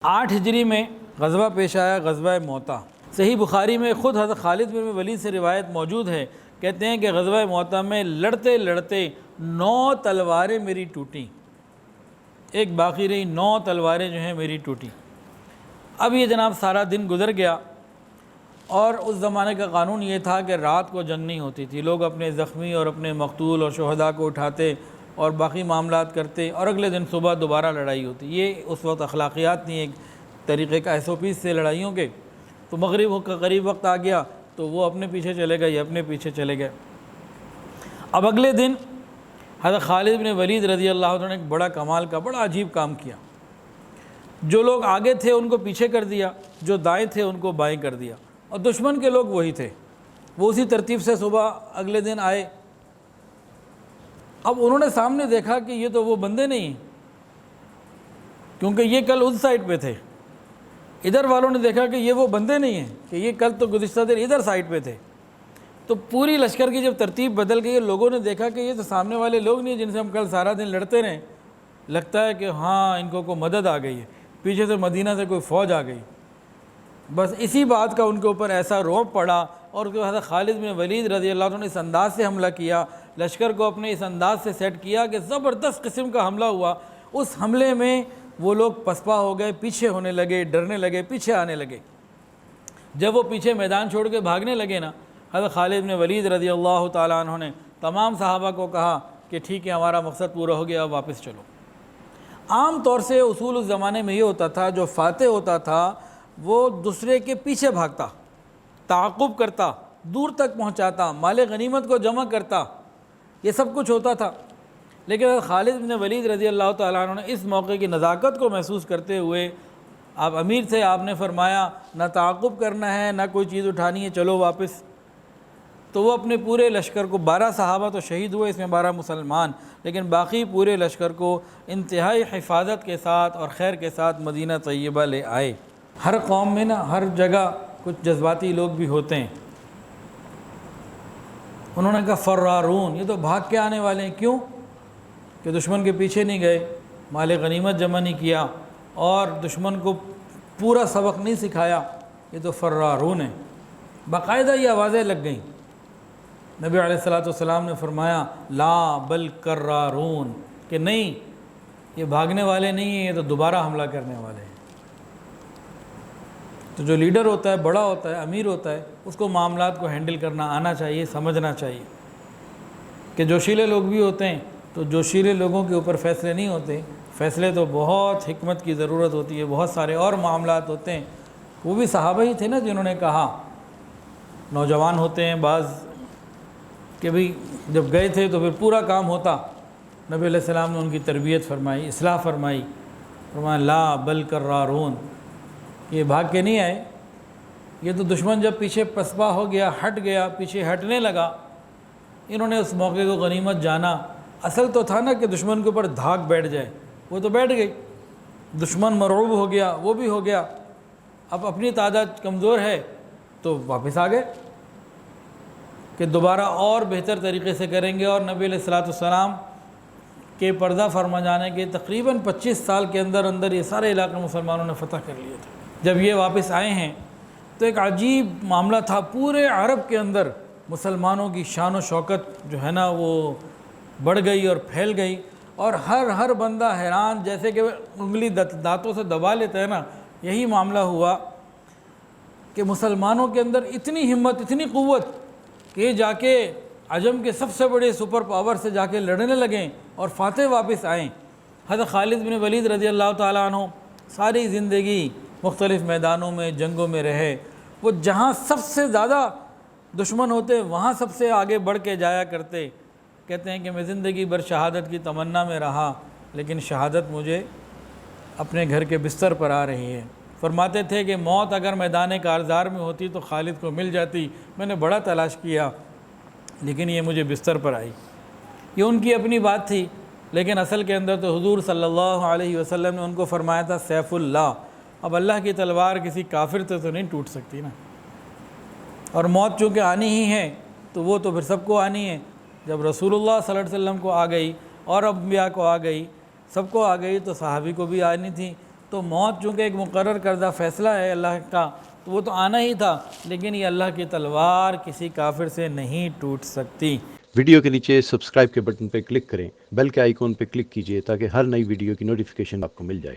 8 ہجری میں غزوہ پیش آیا، غزوہ موتا۔ صحیح بخاری میں خود حضرت خالد بن ولید سے روایت موجود ہے، کہتے ہیں کہ غزوہ موتا میں لڑتے لڑتے 9 تلواریں میری ٹوٹیں، ایک باقی رہی، 9 تلواریں جو ہیں میری ٹوٹیں۔ اب یہ جناب سارا دن گزر گیا، اور اس زمانے کا قانون یہ تھا کہ رات کو جنگ نہیں ہوتی تھی، لوگ اپنے زخمی اور اپنے مقتول اور شہداء کو اٹھاتے اور باقی معاملات کرتے، اور اگلے دن صبح دوبارہ لڑائی ہوتی۔ یہ اس وقت اخلاقیات نہیں، ایک طریقے کا SOPs سے لڑائیوں کے۔ تو مغرب کا قریب وقت آ گیا تو وہ اپنے پیچھے چلے گئے، یہ اپنے پیچھے چلے گئے۔ اب اگلے دن حضرت خالد بن ولید رضی اللہ عنہ نے ایک بڑا کمال کا بڑا عجیب کام کیا۔ جو لوگ آگے تھے ان کو پیچھے کر دیا، جو دائیں تھے ان کو بائیں کر دیا، اور دشمن کے لوگ وہی تھے، وہ اسی ترتیب سے صبح اگلے دن آئے۔ اب انہوں نے سامنے دیکھا کہ یہ تو وہ بندے نہیں ہیں، کیونکہ یہ کل اس سائڈ پہ تھے۔ ادھر والوں نے دیکھا کہ یہ وہ بندے نہیں ہیں، کہ یہ کل تو گزشتہ دن ادھر سائڈ پہ تھے۔ تو پوری لشکر کی جب ترتیب بدل گئی، لوگوں نے دیکھا کہ یہ تو سامنے والے لوگ نہیں ہیں جن سے ہم کل سارا دن لڑتے رہے، لگتا ہے کہ ہاں ان کو کوئی مدد آ گئی ہے، پیچھے سے مدینہ سے کوئی فوج آ گئی۔ بس اسی بات کا ان کے اوپر ایسا رعب پڑا، اور حضرت خالد بن ولید رضی اللہ عنہ نے اس انداز سے حملہ کیا، لشکر کو اپنے اس انداز سے سیٹ کیا کہ زبردست قسم کا حملہ ہوا۔ اس حملے میں وہ لوگ پسپا ہو گئے، پیچھے ہونے لگے، ڈرنے لگے، پیچھے آنے لگے۔ جب وہ پیچھے میدان چھوڑ کے بھاگنے لگے نا، حضرت خالد بن ولید رضی اللہ تعالیٰ عنہ نے تمام صحابہ کو کہا کہ ٹھیک ہے، ہمارا مقصد پورا ہو گیا، اب واپس چلو۔ عام طور سے اصول اس زمانے میں یہ ہوتا تھا، جو فاتح ہوتا تھا وہ دوسرے کے پیچھے بھاگتا، تعاقب کرتا، دور تک پہنچاتا، مال غنیمت کو جمع کرتا، یہ سب کچھ ہوتا تھا۔ لیکن خالد بن ولید رضی اللہ تعالیٰ عنہ نے اس موقع کی نزاکت کو محسوس کرتے ہوئے، آپ امیر تھے، آپ نے فرمایا نہ تعاقب کرنا ہے نہ کوئی چیز اٹھانی ہے، چلو واپس۔ تو وہ اپنے پورے لشکر کو، 12 صحابہ تو شہید ہوئے، اس میں 12 مسلمان، لیکن باقی پورے لشکر کو انتہائی حفاظت کے ساتھ اور خیر کے ساتھ مدینہ طیبہ لے آئے۔ ہر قوم میں نا، ہر جگہ کچھ جذباتی لوگ بھی ہوتے ہیں۔ انہوں نے کہا فرارون، یہ تو بھاگ کے آنے والے ہیں۔ کیوں؟ کہ دشمن کے پیچھے نہیں گئے، مال غنیمت جمع نہیں کیا، اور دشمن کو پورا سبق نہیں سکھایا، یہ تو فرارون ہیں۔ باقاعدہ یہ آوازیں لگ گئیں۔ نبی علیہ الصلوۃ والسلام نے فرمایا لا بل کرارون، کہ نہیں، یہ بھاگنے والے نہیں ہیں، یہ تو دوبارہ حملہ کرنے والے ہیں۔ تو جو لیڈر ہوتا ہے، بڑا ہوتا ہے، امیر ہوتا ہے، اس کو معاملات کو ہینڈل کرنا آنا چاہیے، سمجھنا چاہیے۔ کہ جوشیلے لوگ بھی ہوتے ہیں، تو جوشیلے لوگوں کے اوپر فیصلے نہیں ہوتے، فیصلے تو بہت حکمت کی ضرورت ہوتی ہے، بہت سارے اور معاملات ہوتے ہیں۔ وہ بھی صحابہ ہی تھے نا جنہوں نے کہا، نوجوان ہوتے ہیں بعض، کہ بھئی جب گئے تھے تو پھر پورا کام ہوتا۔ نبی علیہ السلام نے ان کی تربیت فرمائی، اصلاح فرمائی، فرمایا لا بل کرارون، یہ بھاگ کے نہیں آئے، یہ تو دشمن جب پیچھے پسپا ہو گیا، ہٹ گیا، پیچھے ہٹنے لگا، انہوں نے اس موقع کو غنیمت جانا۔ اصل تو تھا نا کہ دشمن کے اوپر دھاک بیٹھ جائے، وہ تو بیٹھ گئی، دشمن مرعوب ہو گیا، وہ بھی ہو گیا، اب اپنی تعداد کمزور ہے تو واپس آ گئے کہ دوبارہ اور بہتر طریقے سے کریں گے۔ اور نبی علیہ الصلوۃ والسلام کے پردہ فرما جانے کے تقریباً 25 سال کے اندر اندر یہ سارے علاقے مسلمانوں نے فتح کر لیے تھے۔ جب یہ واپس آئے ہیں تو ایک عجیب معاملہ تھا، پورے عرب کے اندر مسلمانوں کی شان و شوکت جو ہے نا وہ بڑھ گئی اور پھیل گئی، اور ہر بندہ حیران، جیسے کہ انگلی دانتوں سے دبا لیتا ہے نا، یہی معاملہ ہوا کہ مسلمانوں کے اندر اتنی ہمت، اتنی قوت کہ یہ جا کے عجم کے سب سے بڑے سپر پاور سے جا کے لڑنے لگیں اور فاتح واپس آئیں۔ حضرت خالد بن ولید رضی اللہ تعالیٰ عنہ ساری زندگی مختلف میدانوں میں، جنگوں میں رہے، وہ جہاں سب سے زیادہ دشمن ہوتے وہاں سب سے آگے بڑھ کے جایا کرتے۔ کہتے ہیں کہ میں زندگی بھر شہادت کی تمنا میں رہا، لیکن شہادت مجھے اپنے گھر کے بستر پر آ رہی ہے۔ فرماتے تھے کہ موت اگر میدان کارزار میں ہوتی تو خالد کو مل جاتی، میں نے بڑا تلاش کیا لیکن یہ مجھے بستر پر آئی۔ یہ ان کی اپنی بات تھی، لیکن اصل کے اندر تو حضور صلی اللہ علیہ وسلم نے ان کو فرمایا تھا سیف اللہ۔ اب اللہ کی تلوار کسی کافر سے تو نہیں ٹوٹ سکتی نا، اور موت چونکہ آنی ہی ہے تو وہ تو پھر سب کو آنی ہے۔ جب رسول اللہ صلی اللہ علیہ وسلم کو آ گئی اور انبیاء کو آ گئی، سب کو آ گئی، تو صحابی کو بھی آنی تھی۔ تو موت چونکہ ایک مقرر کردہ فیصلہ ہے اللہ کا، تو وہ تو آنا ہی تھا، لیکن یہ اللہ کی تلوار کسی کافر سے نہیں ٹوٹ سکتی۔ ویڈیو کے نیچے سبسکرائب کے بٹن پہ کلک کریں، بیل کے آئیکن پہ کلک کیجئے تاکہ ہر نئی ویڈیو کی نوٹیفیکیشن آپ کو مل جائے۔